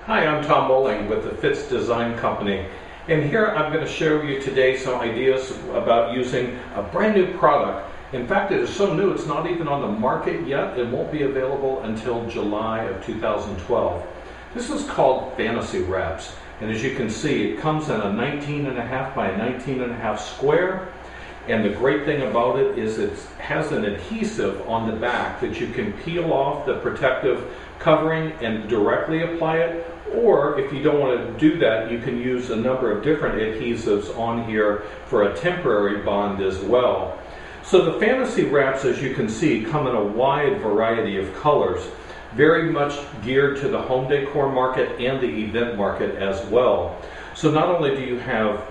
Hi, I'm Tom Moling with the Fitz Design Company, and here I'm going to share with you today some ideas about using a brand new product. In fact, it is so new it's not even on the market yet. It won't be available until July of 2012. This is called Fantasy Wrapzz, and as you can see, it comes in a 19.5 by 19.5 square. And the great thing about it is it has an adhesive on the back that you can peel off the protective covering and directly apply it. Or if you don't want to do that, you can use a number of different adhesives on here for a temporary bond as well. So the Fantasy Wrapzz, as you can see, come in a wide variety of colors, very much geared to the home decor market and the event market as well. So not only do you have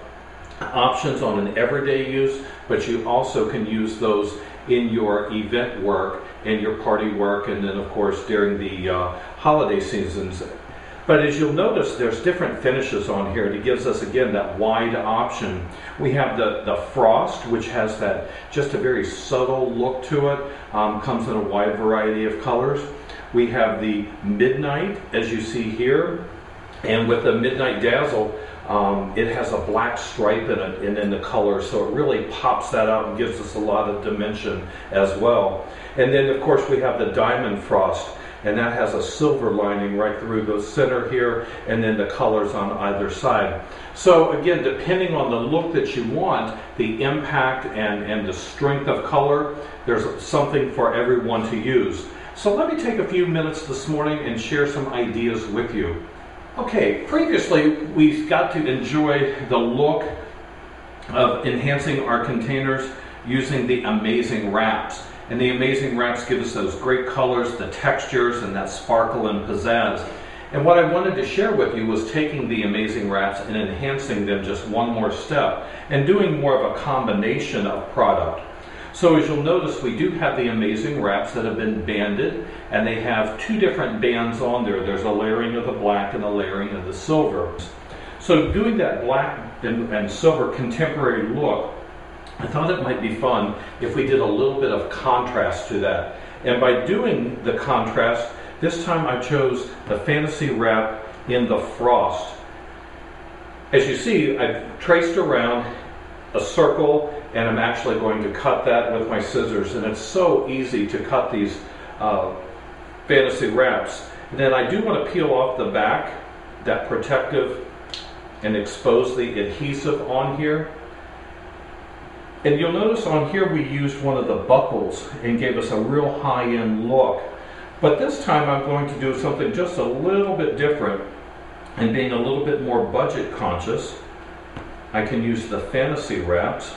options on an everyday use, but you also can use those in your event work and your party work, and then of course during the holiday seasons. But as you'll notice, there's different finishes on here. It gives us again that wide option. We have the frost, which has that just a very subtle look to it, comes in a wide variety of colors. We have the midnight, as you see here, and with the midnight dazzle, it has a black stripe in it and in the color, so it really pops that out and gives us a lot of dimension as well. And then of course we have the diamond frost, and that has a silver lining right through the center here, and then the colors on either side. So again, depending on the look that you want, the impact and the strength of color, there's something for everyone to use. So let me take a few minutes this morning and share some ideas with you. Okay, previously we got to enjoy the look of enhancing our containers using the Amazing Wrapzz. And the Amazing Wrapzz give us those great colors, the textures, and that sparkle and pizzazz. And what I wanted to share with you was taking the Amazing Wrapzz and enhancing them just one more step and doing more of a combination of product. So as you'll notice, we do have the Amazing Wrapzz that have been banded, and they have two different bands on there. There's a layering of the black and a layering of the silver. So doing that black and silver contemporary look, I thought it might be fun if we did a little bit of contrast to that. And by doing the contrast, this time I chose the Fantasy Wrapzz in the frost. As you see, I've traced around a circle, and I'm actually going to cut that with my scissors, and it's so easy to cut these Fantasy Wrapzz. And then I do want to peel off the back, that protective, and expose the adhesive on here. And you'll notice on here we used one of the buckles and gave us a real high-end look. But this time I'm going to do something just a little bit different, and being a little bit more budget conscious, I can use the Fantasy Wrapzz,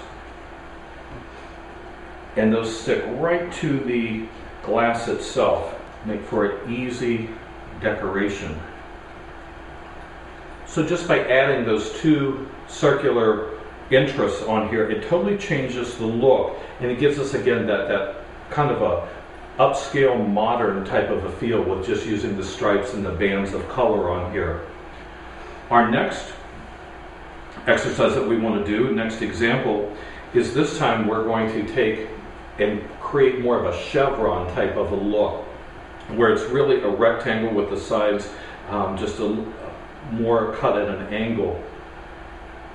and those stick right to the glass itself, make for an easy decoration. So just by adding those two circular interests on here, it totally changes the look, and it gives us again that kind of a upscale modern type of a feel with just using the stripes and the bands of color on here. Our next exercise that we want to do, next example, is this time we're going to take and create more of a chevron type of a look, where it's really a rectangle with the sides just a more cut at an angle.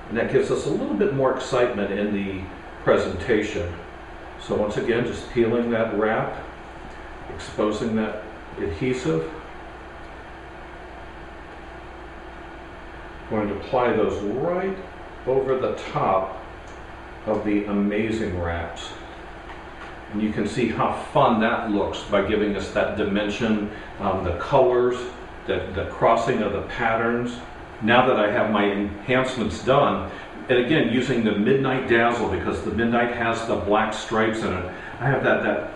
And that gives us a little bit more excitement in the presentation. So once again, just peeling that wrap, exposing that adhesive. Going to apply those right over the top of the Amazing Wrapzz. And you can see how fun that looks by giving us that dimension, the colors, the crossing of the patterns. Now that I have my enhancements done, and again using the Midnight Dazzle, because the Midnight has the black stripes in it, I have that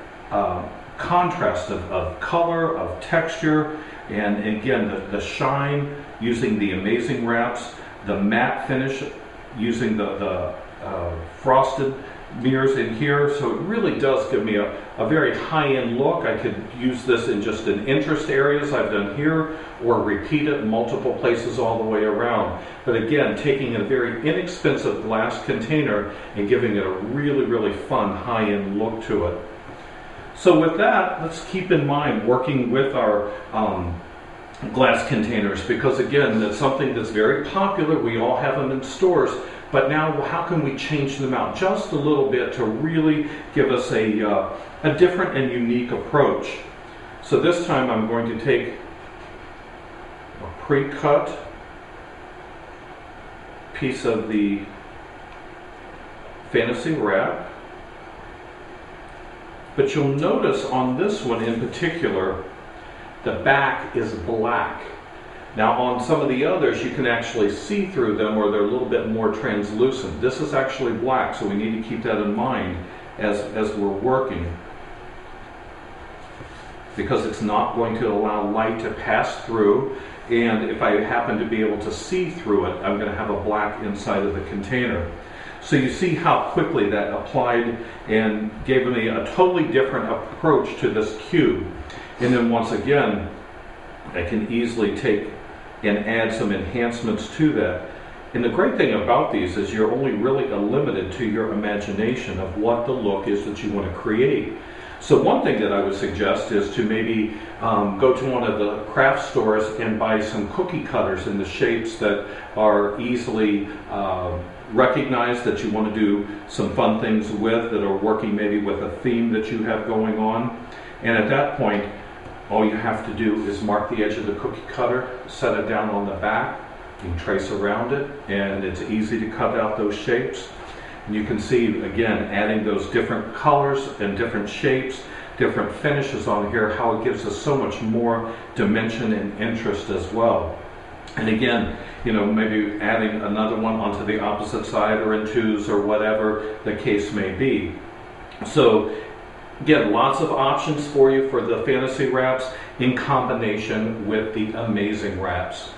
contrast of color, of texture, and again the shine using the Amazing Wrapzz, the matte finish using the frosted mirrors in here. So it really does give me a very high-end look. I could use this in just in interest areas I've done here, or repeat it in multiple places all the way around. But again, taking a very inexpensive glass container and giving it a really, really fun high-end look to it. So with that, let's keep in mind working with our glass containers, because again, that's something that's very popular. We all have them in stores, but now how can we change them out just a little bit to really give us a different and unique approach? So this time I'm going to take a pre-cut piece of the fantasy wrap, but you'll notice on this one in particular, the back is black. Now on some of the others you can actually see through them, or they're a little bit more translucent. This is actually black, so we need to keep that in mind as we're working, because it's not going to allow light to pass through, and if I happen to be able to see through it, I'm going to have a black inside of the container. So you see how quickly that applied and gave me a totally different approach to this cube. And then once again, I can easily take and add some enhancements to that. And the great thing about these is you're only really limited to your imagination of what the look is that you want to create. So one thing that I would suggest is to maybe go to one of the craft stores and buy some cookie cutters in the shapes that are easily recognized, that you want to do some fun things with, that are working maybe with a theme that you have going on. And at that point, all you have to do is mark the edge of the cookie cutter, set it down on the back, you can trace around it, and it's easy to cut out those shapes. And you can see, again, adding those different colors and different shapes, different finishes on here, how it gives us so much more dimension and interest as well. And again, you know, maybe adding another one onto the opposite side, or in twos, or whatever the case may be. So again, lots of options for you for the fantasy wraps in combination with the amazing wraps.